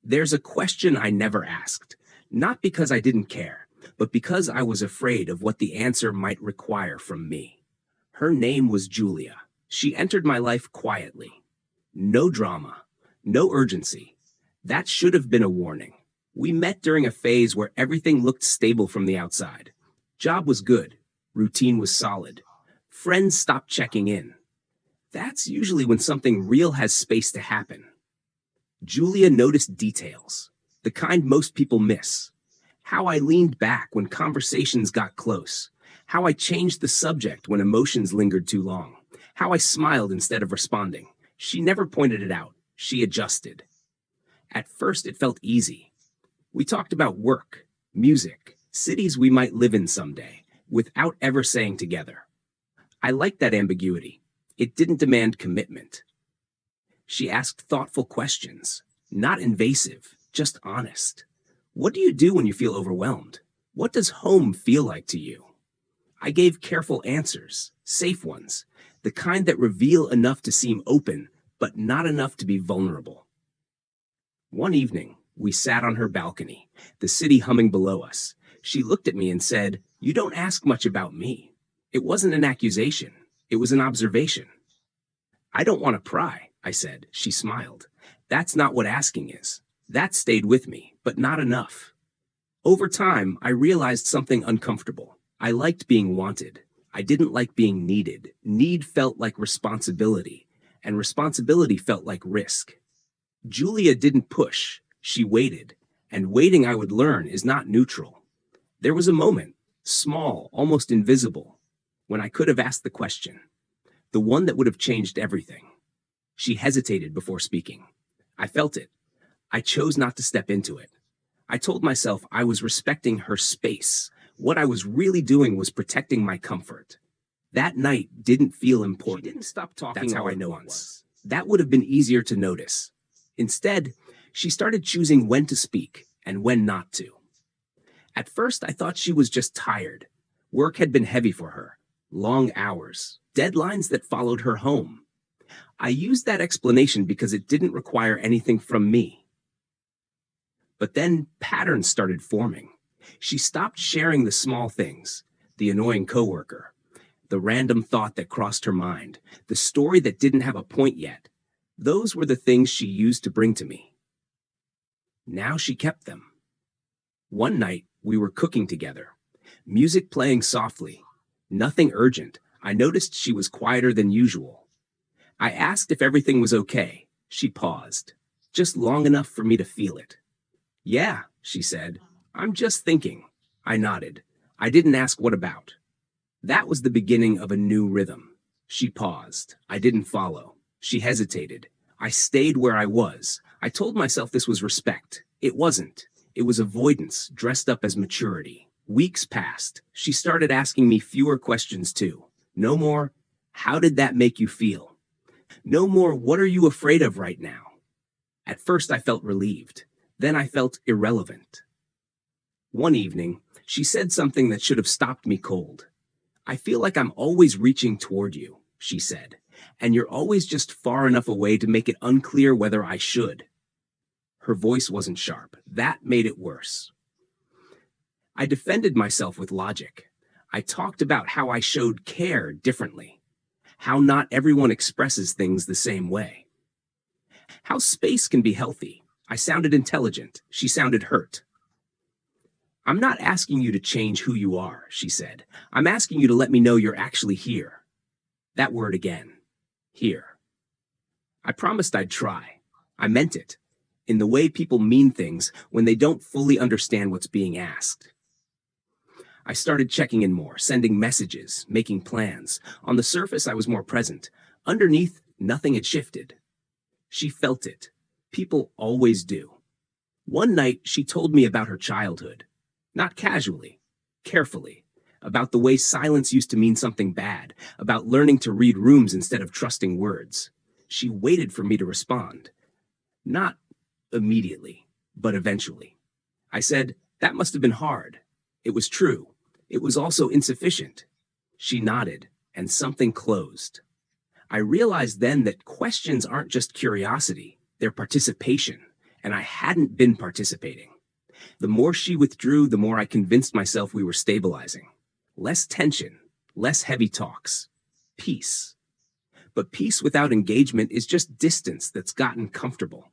There's a question I never asked, not because I didn't care, but because I was afraid of what the answer might require from me. Her name was Julia. She entered my life quietly. No drama, no urgency. That should have been a warning. We met during a phase where everything looked stable from the outside. Job was good. Routine was solid. Friends stopped checking in. That's usually when something real has space to happen. Julia noticed details, the kind most people miss. How I leaned back when conversations got close. How I changed the subject when emotions lingered too long. How I smiled instead of responding. She never pointed it out. She adjusted. At first, it felt easy. We talked about work, music, cities we might live in someday, without ever saying together. I liked that ambiguity. It didn't demand commitment. She asked thoughtful questions, not invasive, just honest. What do you do when you feel overwhelmed? What does home feel like to you? I gave careful answers, safe ones, the kind that reveal enough to seem open, but not enough to be vulnerable. One evening, we sat on her balcony, the city humming below us. She looked at me and said, "You don't ask much about me." It wasn't an accusation. It was an observation. "I don't want to pry," I said. She smiled. "That's not what asking is." That stayed with me, but not enough. Over time, I realized something uncomfortable. I liked being wanted. I didn't like being needed. Need felt like responsibility, and responsibility felt like risk. Julia didn't push. She waited, and waiting, I would learn, is not neutral. There was a moment, small, almost invisible, when I could have asked the question, the one that would have changed everything. She hesitated before speaking. I felt it. I chose not to step into it. I told myself I was respecting her space. What I was really doing was protecting my comfort. That night didn't feel important. She didn't stop talking. That's how I know it was. That would have been easier to notice. Instead, she started choosing when to speak and when not to. At first, I thought she was just tired. Work had been heavy for her. Long hours, deadlines that followed her home. I used that explanation because it didn't require anything from me. But then patterns started forming. She stopped sharing the small things, the annoying coworker, the random thought that crossed her mind, the story that didn't have a point yet. Those were the things she used to bring to me. Now she kept them. One night, we were cooking together, music playing softly, nothing urgent. I noticed she was quieter than usual. I asked if everything was okay. She paused, just long enough for me to feel it. "Yeah," she said. "I'm just thinking." I nodded. I didn't ask what about. That was the beginning of a new rhythm. She paused. I didn't follow. She hesitated. I stayed where I was. I told myself this was respect. It wasn't. It was avoidance, dressed up as maturity. Weeks passed. She started asking me fewer questions too. No more, "How did that make you feel?" No more, "What are you afraid of right now?" At first I felt relieved. Then I felt irrelevant. One evening, she said something that should have stopped me cold. "I feel like I'm always reaching toward you," she said, "and you're always just far enough away to make it unclear whether I should." Her voice wasn't sharp. That made it worse. I defended myself with logic. I talked about how I showed care differently, how not everyone expresses things the same way, how space can be healthy. I sounded intelligent. She sounded hurt. "I'm not asking you to change who you are," she said. "I'm asking you to let me know you're actually here." That word again. Here. I promised I'd try. I meant it. In the way people mean things when they don't fully understand what's being asked. I started checking in more, sending messages, making plans. On the surface, I was more present. Underneath, nothing had shifted. She felt it. People always do. One night, she told me about her childhood. Not casually, carefully. About the way silence used to mean something bad. About learning to read rooms instead of trusting words. She waited for me to respond. Not immediately, but eventually. I said, "That must have been hard." It was true. It was also insufficient. She nodded, and something closed. I realized then that questions aren't just curiosity, they're participation, and I hadn't been participating. The more she withdrew, the more I convinced myself we were stabilizing. Less tension, less heavy talks. Peace. But peace without engagement is just distance that's gotten comfortable.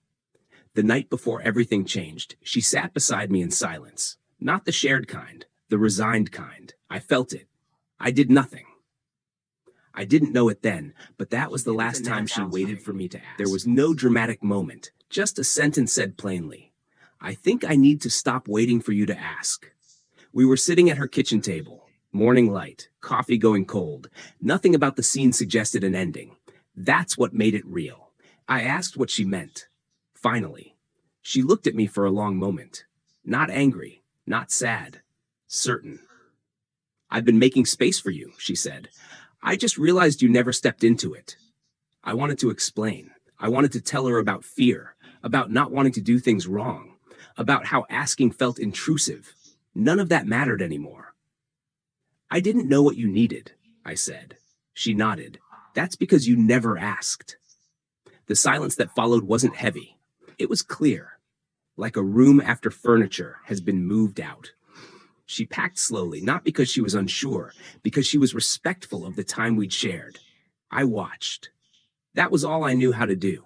The night before everything changed, she sat beside me in silence. Not the shared kind, the resigned kind. I felt it. I did nothing. I didn't know it then, but that was the last time she waited for me to ask. There was no dramatic moment, just a sentence said plainly. I think I need to stop waiting for you to ask. We were sitting at her kitchen table. Morning light, coffee going cold. Nothing about the scene suggested an ending. That's what made it real. I asked what she meant. Finally, she looked at me for a long moment. Not angry, not sad, certain. I've been making space for you, she said. I just realized you never stepped into it. I wanted to explain. I wanted to tell her about fear, about not wanting to do things wrong, about how asking felt intrusive. None of that mattered anymore. I didn't know what you needed, I said. She nodded. That's because you never asked. The silence that followed wasn't heavy. It was clear, like a room after furniture has been moved out. She packed slowly, not because she was unsure, because she was respectful of the time we'd shared. I watched. That was all I knew how to do.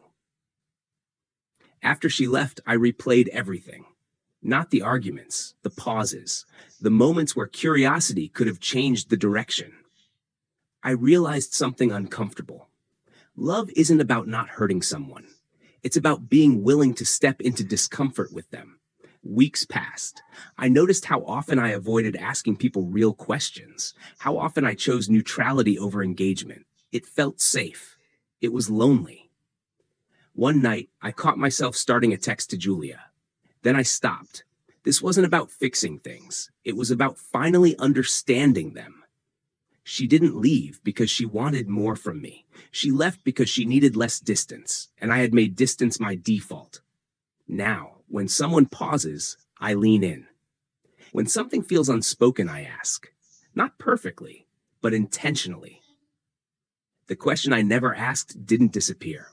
After she left, I replayed everything. Not the arguments, the pauses, the moments where curiosity could have changed the direction. I realized something uncomfortable. Love isn't about not hurting someone. It's about being willing to step into discomfort with them. Weeks passed. I noticed how often I avoided asking people real questions, how often I chose neutrality over engagement. It felt safe. It was lonely. One night, I caught myself starting a text to Julia. Then I stopped. This wasn't about fixing things. It was about finally understanding them. She didn't leave because she wanted more from me. She left because she needed less distance, and I had made distance my default. Now, when someone pauses, I lean in. When something feels unspoken, I ask. Not perfectly, but intentionally. The question I never asked didn't disappear.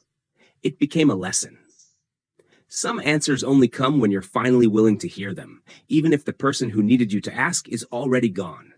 It became a lesson. Some answers only come when you're finally willing to hear them, even if the person who needed you to ask is already gone.